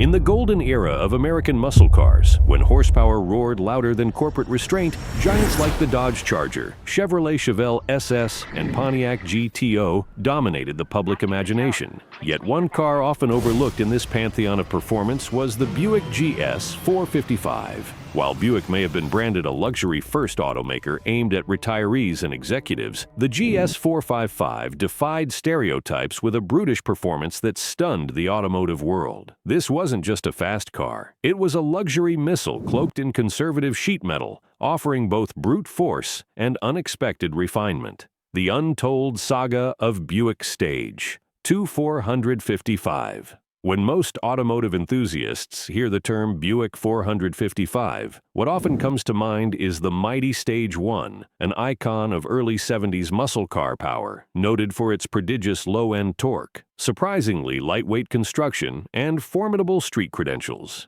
In the golden era of American muscle cars, when horsepower roared louder than corporate restraint, giants like the Dodge Charger, Chevrolet Chevelle SS, and Pontiac GTO dominated the public imagination. Yet one car often overlooked in this pantheon of performance was the Buick GS455. While Buick may have been branded a luxury-first automaker aimed at retirees and executives, the GS455 defied stereotypes with a brutish performance that stunned the automotive world. This wasn't just a fast car. It was a luxury missile cloaked in conservative sheet metal, offering both brute force and unexpected refinement. The Untold Saga of Buick Stage. 455. When most automotive enthusiasts hear the term Buick 455, what often comes to mind is the mighty Stage 1, an icon of early 70s muscle car power, noted for its prodigious low-end torque, surprisingly lightweight construction, and formidable street credentials.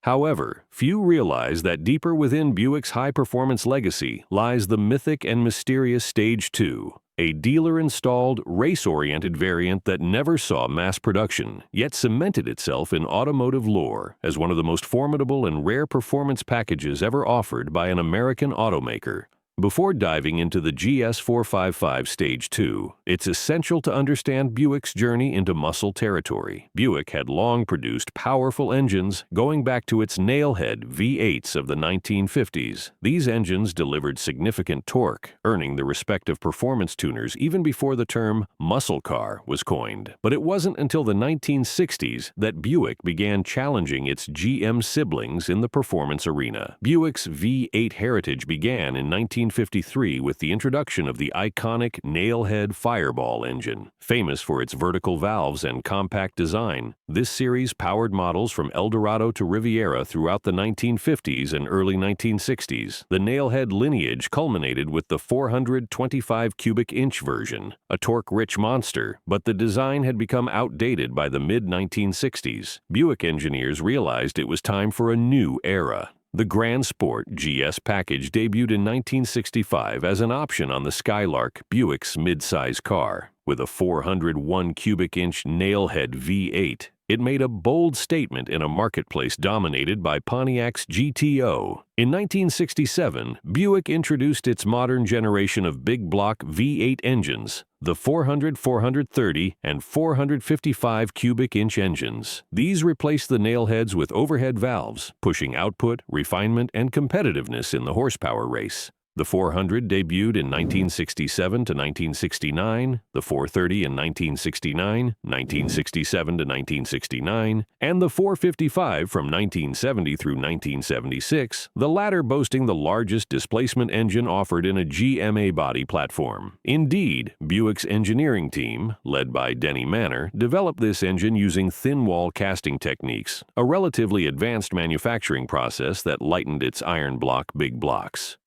However, few realize that deeper within Buick's high-performance legacy lies the mythic and mysterious Stage 2, a dealer-installed, race-oriented variant that never saw mass production, yet cemented itself in automotive lore as one of the most formidable and rare performance packages ever offered by an American automaker. Before diving into the GS455 Stage 2, it's essential to understand Buick's journey into muscle territory. Buick had long produced powerful engines going back to its nailhead V8s of the 1950s. These engines delivered significant torque, earning the respect of performance tuners even before the term muscle car was coined. But it wasn't until the 1960s that Buick began challenging its GM siblings in the performance arena. Buick's V8 heritage began in 1953 with the introduction of the iconic nailhead Fireball engine. Famous for its vertical valves and compact design, this series powered models from Eldorado to Riviera throughout the 1950s and early 1960s. The nailhead lineage culminated with the 425 cubic inch version, a torque-rich monster, but the design had become outdated by the mid-1960s. Buick engineers realized it was time for a new era. The Grand Sport GS package debuted in 1965 as an option on the Skylark, Buick's midsize car. With a 401 cubic inch nailhead V8, it made a bold statement in a marketplace dominated by Pontiac's GTO. In 1967, Buick introduced its modern generation of big block V8 engines, the 400, 430, and 455 cubic inch engines. These replaced the nailheads with overhead valves, pushing output, refinement, and competitiveness in the horsepower race. The 400 debuted in 1967 to 1969, the 430 in 1969, 1967 to 1969, and the 455 from 1970 through 1976, the latter boasting the largest displacement engine offered in a GMA body platform. Indeed, Buick's engineering team, led by Denny Manor, developed this engine using thin-wall casting techniques, a relatively advanced manufacturing process that lightened its iron block big blocks.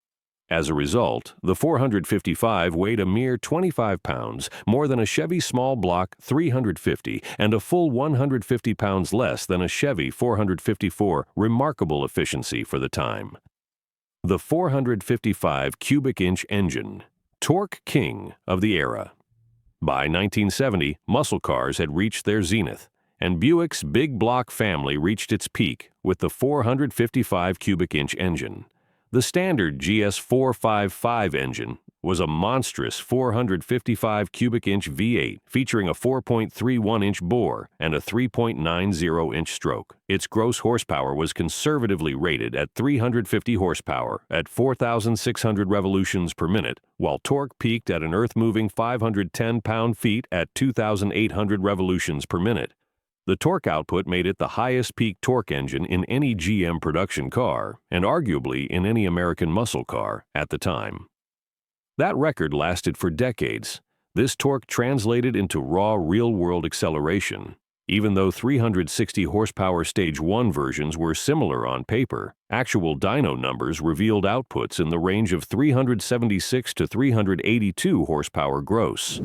As a result, the 455 weighed a mere 25 pounds, more than a Chevy small block 350, and a full 150 pounds less than a Chevy 454, remarkable efficiency for the time. The 455 cubic inch engine, torque king of the era. By 1970, muscle cars had reached their zenith, and Buick's big block family reached its peak with the 455 cubic inch engine. The standard GS455 engine was a monstrous 455 cubic inch V8 featuring a 4.31-inch bore and a 3.90-inch stroke. Its gross horsepower was conservatively rated at 350 horsepower at 4,600 revolutions per minute, while torque peaked at an earth-moving 510 pound-feet at 2,800 revolutions per minute. The torque output made it the highest peak torque engine in any GM production car, and arguably in any American muscle car at the time. That record lasted for decades. This torque translated into raw real-world acceleration. Even though 360 horsepower Stage 1 versions were similar on paper, actual dyno numbers revealed outputs in the range of 376 to 382 horsepower gross.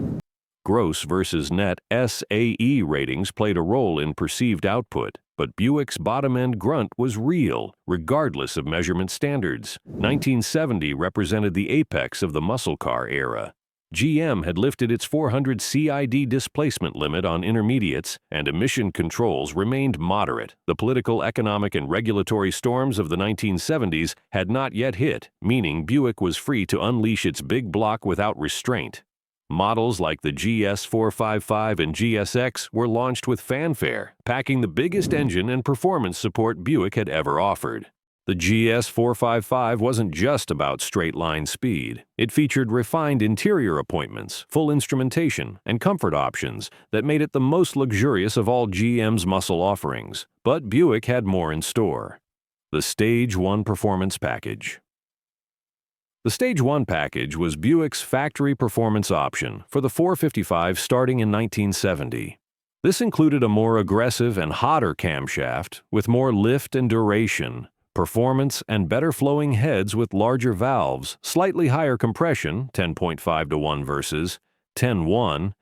Gross versus net SAE ratings played a role in perceived output, but Buick's bottom-end grunt was real, regardless of measurement standards. 1970 represented the apex of the muscle car era. GM had lifted its 400 CID displacement limit on intermediates, and emission controls remained moderate. The political, economic, and regulatory storms of the 1970s had not yet hit, meaning Buick was free to unleash its big block without restraint. Models like the GS455 and GSX were launched with fanfare, packing the biggest engine and performance support Buick had ever offered. The GS455 wasn't just about straight-line speed. It featured refined interior appointments, full instrumentation, and comfort options that made it the most luxurious of all GM's muscle offerings. But Buick had more in store. The Stage 1 Performance Package. The Stage 1 package was Buick's factory performance option for the 455 starting in 1970. This included a more aggressive and hotter camshaft with more lift and duration, performance and better flowing heads with larger valves, slightly higher compression, 10.5 to 1 versus 10-1,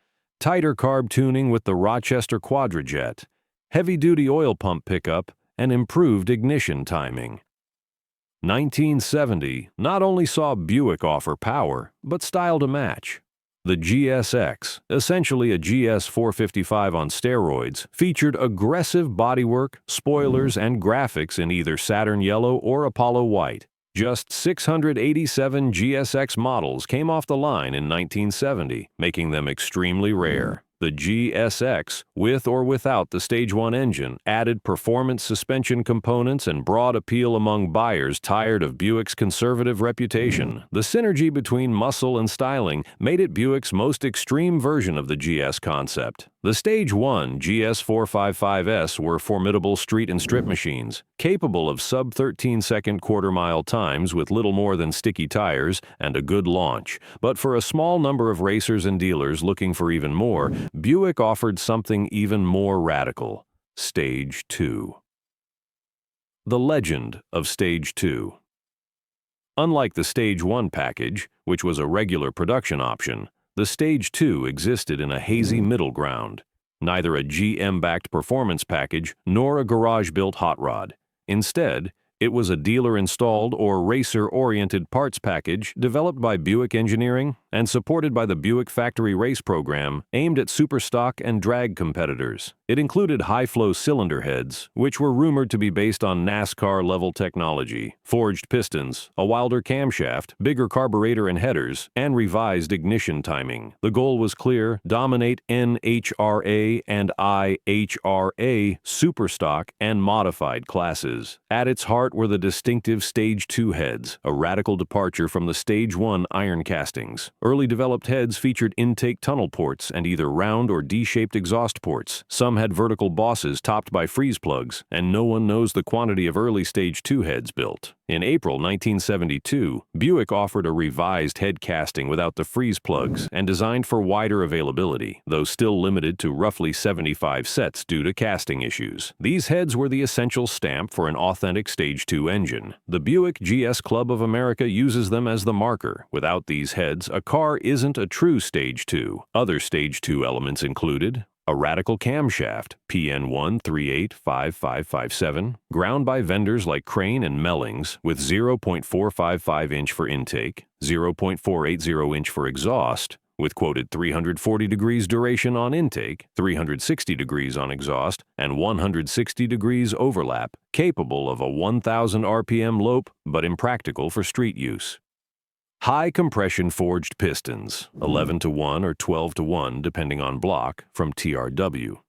tighter carb tuning with the Rochester Quadrajet, heavy-duty oil pump pickup, and improved ignition timing. 1970 not only saw Buick offer power, but style to match. The GSX, essentially a GS455 on steroids, featured aggressive bodywork, spoilers, and graphics in either Saturn Yellow or Apollo White. Just 687 GSX models came off the line in 1970, making them extremely rare. The GSX, with or without the Stage 1 engine, added performance suspension components and broad appeal among buyers tired of Buick's conservative reputation. The synergy between muscle and styling made it Buick's most extreme version of the GS concept. The Stage 1 GS455s were formidable street and strip machines, capable of sub-13-second quarter-mile times with little more than sticky tires and a good launch. But for a small number of racers and dealers looking for even more, Buick offered something even more radical: Stage 2. The legend of Stage 2. Unlike the Stage 1 package, which was a regular production option, the Stage 2 existed in a hazy middle ground, neither a GM-backed performance package nor a garage-built hot rod. Instead, it was a dealer-installed or racer-oriented parts package developed by Buick Engineering and supported by the Buick Factory Race Program, aimed at superstock and drag competitors. It included high-flow cylinder heads, which were rumored to be based on NASCAR-level technology, forged pistons, a wilder camshaft, bigger carburetor and headers, and revised ignition timing. The goal was clear: dominate NHRA and IHRA superstock and modified classes. At its heart were the distinctive Stage 2 heads, a radical departure from the Stage 1 iron castings. Early developed heads featured intake tunnel ports and either round or D-shaped exhaust ports. Some had vertical bosses topped by freeze plugs, and no one knows the quantity of early Stage 2 heads built. In April 1972, Buick offered a revised head casting without the freeze plugs and designed for wider availability, though still limited to roughly 75 sets due to casting issues. These heads were the essential stamp for an authentic Stage 2 engine. The Buick GS Club of America uses them as the marker. Without these heads, a car isn't a true Stage 2. Other Stage 2 elements included a radical camshaft, PN1385557, ground by vendors like Crane and Mellings, with 0.455 inch for intake, 0.480 inch for exhaust, with quoted 340 degrees duration on intake, 360 degrees on exhaust, and 160 degrees overlap, capable of a 1,000 RPM lope, but impractical for street use. High compression forged pistons, 11-to-1 or 12-to-1 depending on block, from TRW.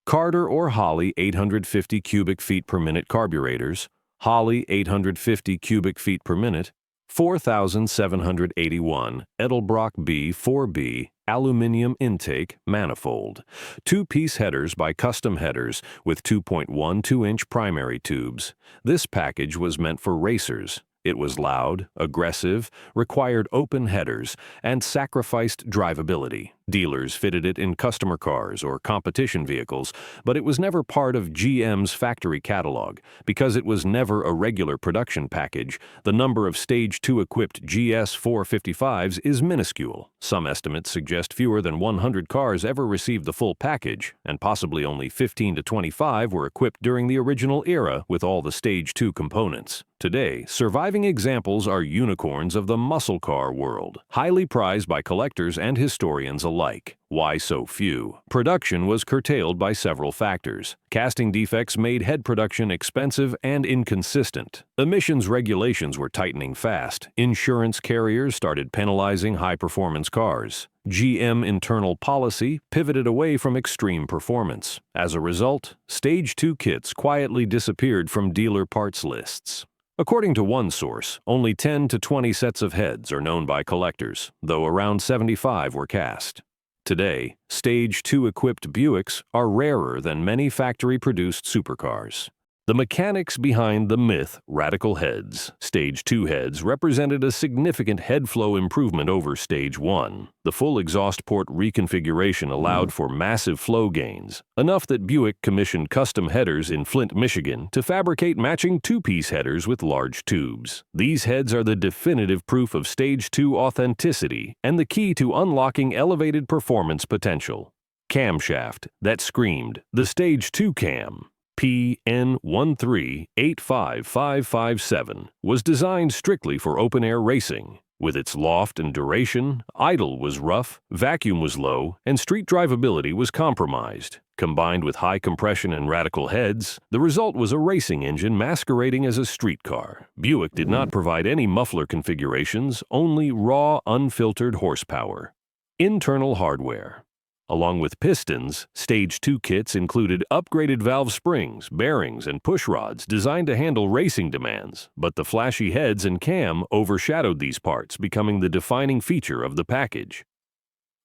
Carter or Holley 850 cubic feet per minute carburetors, Holley 850 cubic feet per minute, 4,781 Edelbrock B4B aluminum intake manifold, two-piece headers by Custom Headers with 2.12-inch primary tubes. This package was meant for racers. It was loud, aggressive, required open headers, and sacrificed drivability. Dealers fitted it in customer cars or competition vehicles, but it was never part of GM's factory catalog. Because it was never a regular production package, the number of Stage 2 equipped GS455s is minuscule. Some estimates suggest fewer than 100 cars ever received the full package, and possibly only 15 to 25 were equipped during the original era with all the Stage 2 components. Today, surviving examples are unicorns of the muscle car world, highly prized by collectors and historians alike. Why so few? Production was curtailed by several factors. Casting defects made head production expensive and inconsistent. Emissions regulations were tightening fast. Insurance carriers started penalizing high-performance cars. GM internal policy pivoted away from extreme performance. As a result, Stage 2 kits quietly disappeared from dealer parts lists. According to one source, only 10 to 20 sets of heads are known by collectors, though around 75 were cast. Today, Stage 2 equipped Buicks are rarer than many factory-produced supercars. The mechanics behind the myth, radical heads. Stage 2 heads represented a significant head flow improvement over Stage 1. The full exhaust port reconfiguration allowed for massive flow gains, enough that Buick commissioned custom headers in Flint, Michigan to fabricate matching two-piece headers with large tubes. These heads are the definitive proof of Stage 2 authenticity and the key to unlocking elevated performance potential. Camshaft that screamed, the Stage 2 cam. PN1385557 was designed strictly for open-air racing. With its loft and duration, idle was rough, vacuum was low, and street drivability was compromised. Combined with high compression and radical heads, the result was a racing engine masquerading as a street car. Buick did not provide any muffler configurations, only raw, unfiltered horsepower. Internal hardware. Along with pistons, Stage 2 kits included upgraded valve springs, bearings, and push rods designed to handle racing demands, but the flashy heads and cam overshadowed these parts, becoming the defining feature of the package.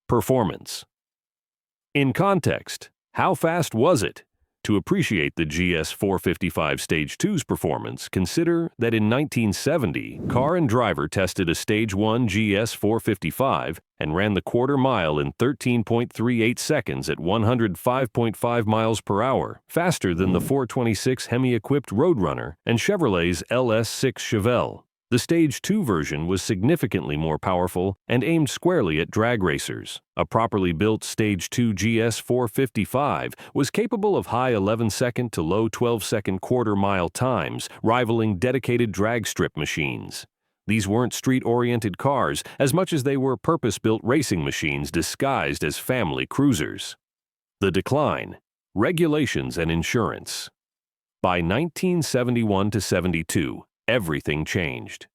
Performance. In context, how fast was it? To appreciate the GS455 Stage 2's performance, consider that in 1970, Car and Driver tested a Stage 1 GS455 and ran the quarter mile in 13.38 seconds at 105.5 miles per hour, faster than the 426 Hemi-equipped Roadrunner and Chevrolet's LS6 Chevelle. The Stage 2 version was significantly more powerful and aimed squarely at drag racers. A properly built Stage 2 GS455 was capable of high 11-second to low 12-second quarter-mile times, rivaling dedicated drag strip machines. These weren't street-oriented cars as much as they were purpose-built racing machines disguised as family cruisers. The decline. Regulations and insurance. By 1971 to 72, everything changed.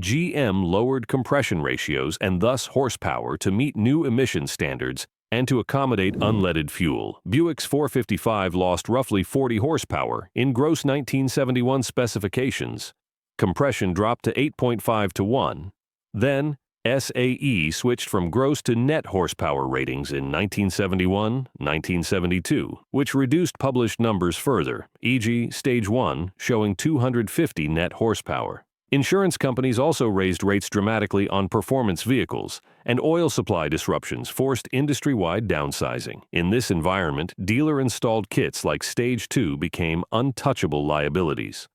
GM lowered compression ratios and thus horsepower to meet new emission standards and to accommodate unleaded fuel. Buick's 455 lost roughly 40 horsepower in gross 1971 specifications. Compression dropped to 8.5 to 1. Then, SAE switched from gross to net horsepower ratings in 1971-1972, which reduced published numbers further, e.g. Stage 1 showing 250 net horsepower. Insurance companies also raised rates dramatically on performance vehicles, and oil supply disruptions forced industry-wide downsizing. In this environment, dealer-installed kits like Stage 2 became untouchable liabilities.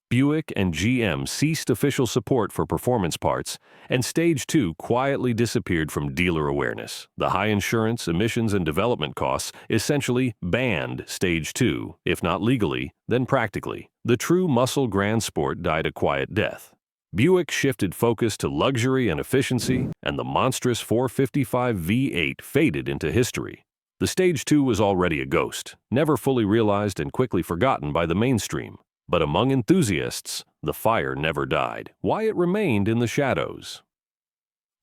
Buick and GM ceased official support for performance parts, and Stage 2 quietly disappeared from dealer awareness. The high insurance, emissions, and development costs essentially banned Stage 2, if not legally, then practically. The true muscle grand sport died a quiet death. Buick shifted focus to luxury and efficiency, and the monstrous 455 V8 faded into history. The Stage 2 was already a ghost, never fully realized and quickly forgotten by the mainstream. But among enthusiasts, the fire never died. Why it remained in the shadows.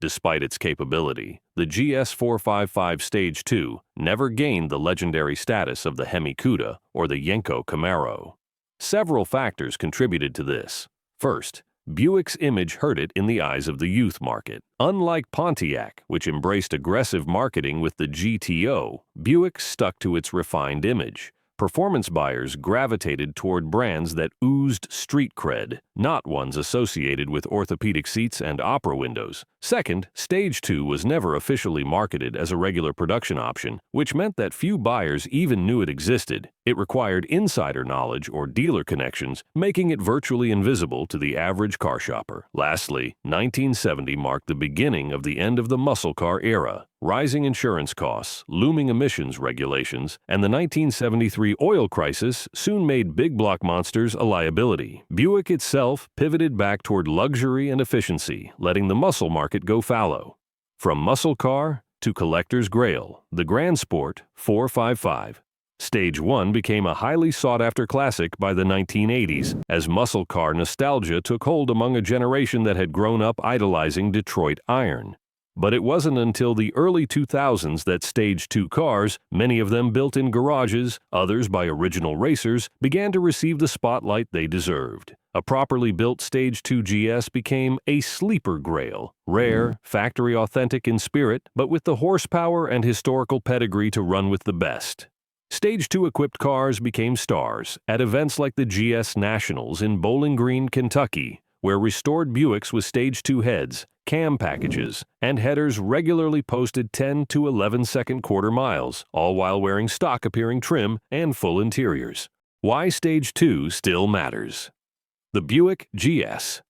Despite its capability, the GS455 Stage 2 never gained the legendary status of the Hemi Cuda or the Yenko Camaro. Several factors contributed to this. First, Buick's image hurt it in the eyes of the youth market. Unlike Pontiac, which embraced aggressive marketing with the GTO, Buick stuck to its refined image. performance buyers gravitated toward brands that oozed street cred, not ones associated with orthopedic seats and opera windows. Second, Stage 2 was never officially marketed as a regular production option, which meant that few buyers even knew it existed. It required insider knowledge or dealer connections, making it virtually invisible to the average car shopper. Lastly, 1970 marked the beginning of the end of the muscle car era. Rising insurance costs, looming emissions regulations, and the 1973 oil crisis soon made big block monsters a liability. Buick itself pivoted back toward luxury and efficiency, letting the muscle market go fallow. From muscle car to collector's grail, the Grand Sport 455. Stage 1 became a highly sought-after classic by the 1980s, as muscle car nostalgia took hold among a generation that had grown up idolizing Detroit iron. But it wasn't until the early 2000s that Stage 2 cars, many of them built in garages, others by original racers, began to receive the spotlight they deserved. A properly built Stage 2 GS became a sleeper grail, rare, factory-authentic in spirit, but with the horsepower and historical pedigree to run with the best. Stage 2 equipped cars became stars at events like the GS Nationals in Bowling Green, Kentucky, where restored Buicks with Stage 2 heads, cam packages, and headers regularly posted 10 to 11-second quarter miles, all while wearing stock-appearing trim and full interiors. Why Stage 2 still matters. The Buick GS.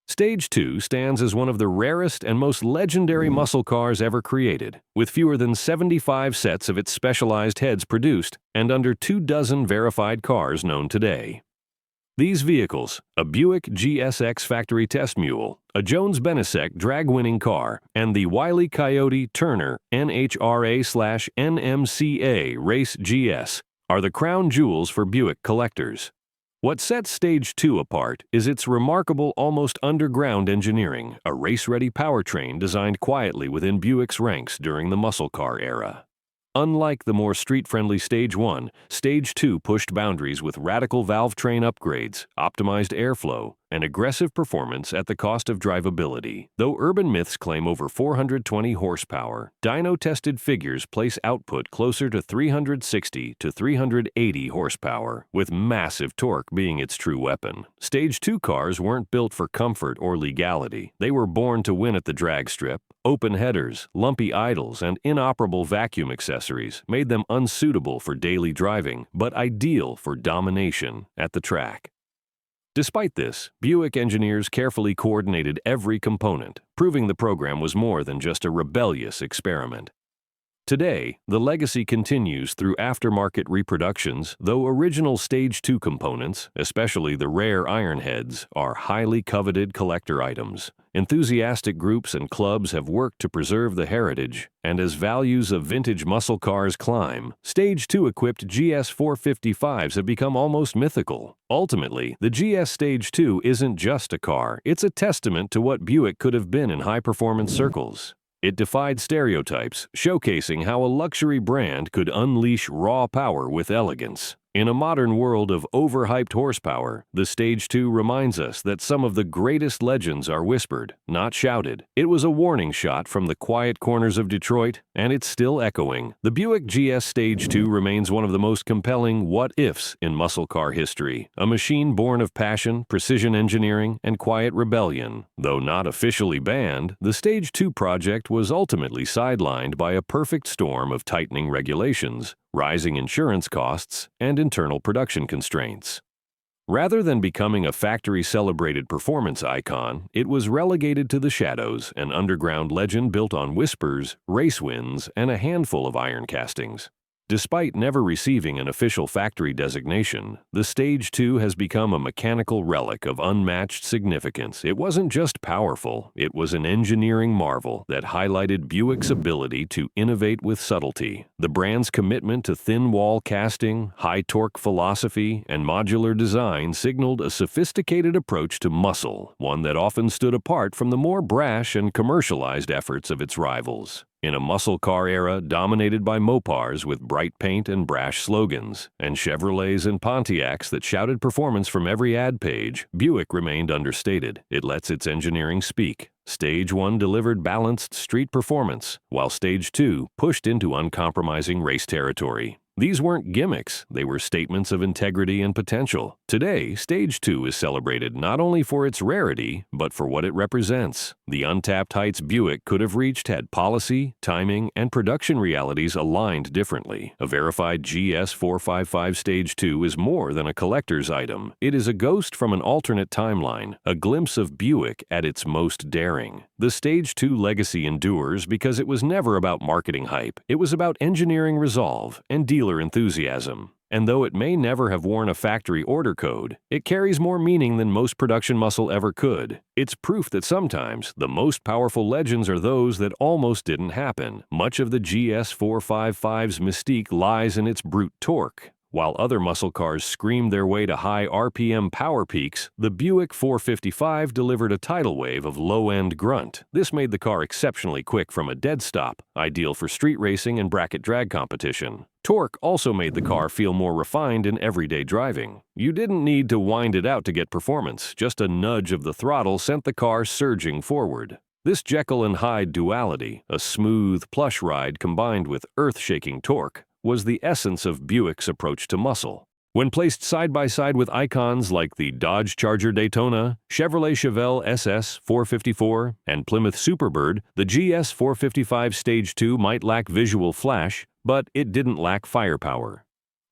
Stage 2 stands as one of the rarest and most legendary muscle cars ever created, with fewer than 75 sets of its specialized heads produced and under 24 verified cars known today. These vehicles, a Buick GSX factory test mule, a Jones-Benesek drag-winning car, and the Wile E. Coyote Turner NHRA/NMCA Race GS, are the crown jewels for Buick collectors. What sets Stage 2 apart is its remarkable almost underground engineering, a race-ready powertrain designed quietly within Buick's ranks during the muscle car era. Unlike the more street-friendly Stage 1, Stage 2 pushed boundaries with radical valve train upgrades, optimized airflow, and aggressive performance at the cost of drivability. Though urban myths claim over 420 horsepower, dyno-tested figures place output closer to 360 to 380 horsepower, with massive torque being its true weapon. Stage 2 cars weren't built for comfort or legality. They were born to win at the drag strip. Open headers, lumpy idles, and inoperable vacuum accessories made them unsuitable for daily driving, but ideal for domination at the track. Despite this, Buick engineers carefully coordinated every component, proving the program was more than just a rebellious experiment. Today, the legacy continues through aftermarket reproductions, though original Stage 2 components, especially the rare iron heads, are highly coveted collector items. Enthusiastic groups and clubs have worked to preserve the heritage, and as values of vintage muscle cars climb, Stage 2-equipped GS455s have become almost mythical. Ultimately, the GS Stage 2 isn't just a car, it's a testament to what Buick could have been in high-performance circles. It defied stereotypes, showcasing how a luxury brand could unleash raw power with elegance. In a modern world of overhyped horsepower, the Stage 2 reminds us that some of the greatest legends are whispered, not shouted. It was a warning shot from the quiet corners of Detroit, and it's still echoing. The Buick GS Stage 2 remains one of the most compelling what-ifs in muscle car history, a machine born of passion, precision engineering, and quiet rebellion. Though not officially banned, the Stage 2 project was ultimately sidelined by a perfect storm of tightening regulations, rising insurance costs, and internal production constraints. Rather than becoming a factory-celebrated performance icon, it was relegated to the shadows, an underground legend built on whispers, race wins, and a handful of iron castings. Despite never receiving an official factory designation, the Stage 2 has become a mechanical relic of unmatched significance. It wasn't just powerful, it was an engineering marvel that highlighted Buick's ability to innovate with subtlety. The brand's commitment to thin-wall casting, high-torque philosophy, and modular design signaled a sophisticated approach to muscle, one that often stood apart from the more brash and commercialized efforts of its rivals. In a muscle car era dominated by Mopars with bright paint and brash slogans, and Chevrolets and Pontiacs that shouted performance from every ad page, Buick remained understated. It lets its engineering speak. Stage 1 delivered balanced street performance, while Stage 2 pushed into uncompromising race territory. These weren't gimmicks, they were statements of integrity and potential. Today, Stage 2 is celebrated not only for its rarity, but for what it represents. The untapped heights Buick could have reached had policy, timing, and production realities aligned differently. A verified GS455 Stage 2 is more than a collector's item. It is a ghost from an alternate timeline, a glimpse of Buick at its most daring. The Stage 2 legacy endures because it was never about marketing hype. It was about engineering resolve and dealer enthusiasm. And though it may never have worn a factory order code, it carries more meaning than most production muscle ever could. It's proof that sometimes the most powerful legends are those that almost didn't happen. Much of the GS455's mystique lies in its brute torque. While other muscle cars screamed their way to high RPM power peaks, the Buick 455 delivered a tidal wave of low-end grunt. This made the car exceptionally quick from a dead stop, ideal for street racing and bracket drag competition. Torque also made the car feel more refined in everyday driving. You didn't need to wind it out to get performance, just a nudge of the throttle sent the car surging forward. This Jekyll and Hyde duality, a smooth, plush ride combined with earth-shaking torque, was the essence of Buick's approach to muscle. When placed side by side with icons like the Dodge Charger Daytona, Chevrolet Chevelle SS 454, and Plymouth Superbird, the GS455 Stage 2 might lack visual flash, but it didn't lack firepower.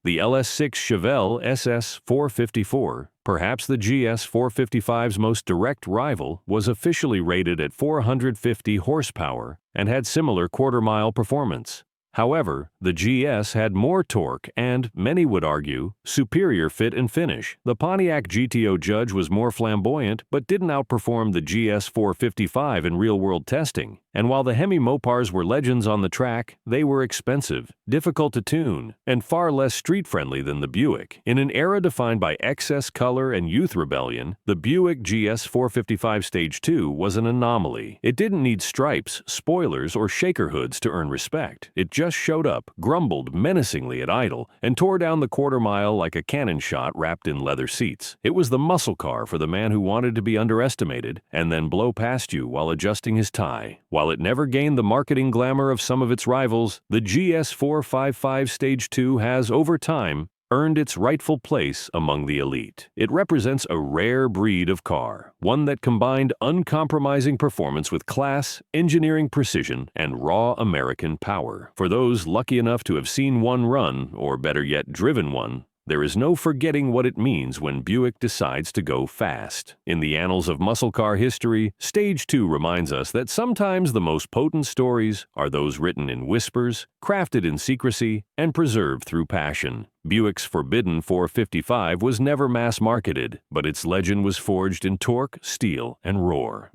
The LS6 Chevelle SS 454, perhaps the GS455's most direct rival, was officially rated at 450 horsepower and had similar quarter-mile performance. However, the GS had more torque and, many would argue, superior fit and finish. The Pontiac GTO Judge was more flamboyant but didn't outperform the GS455 in real-world testing. And while the Hemi Mopars were legends on the track, they were expensive, difficult to tune, and far less street-friendly than the Buick. In an era defined by excess color and youth rebellion, the Buick GS455 Stage 2 was an anomaly. It didn't need stripes, spoilers, or shaker hoods to earn respect. It just showed up, grumbled menacingly at idle, and tore down the quarter mile like a cannon shot wrapped in leather seats. It was the muscle car for the man who wanted to be underestimated and then blow past you while adjusting his tie. While it never gained the marketing glamour of some of its rivals, the GS455 Stage 2 has, over time, earned its rightful place among the elite. It represents a rare breed of car, one that combined uncompromising performance with class, engineering precision, and raw American power. For those lucky enough to have seen one run, or better yet, driven one, there is no forgetting what it means when Buick decides to go fast. In the annals of muscle car history, Stage 2 reminds us that sometimes the most potent stories are those written in whispers, crafted in secrecy, and preserved through passion. Buick's forbidden 455 was never mass-marketed, but its legend was forged in torque, steel, and roar.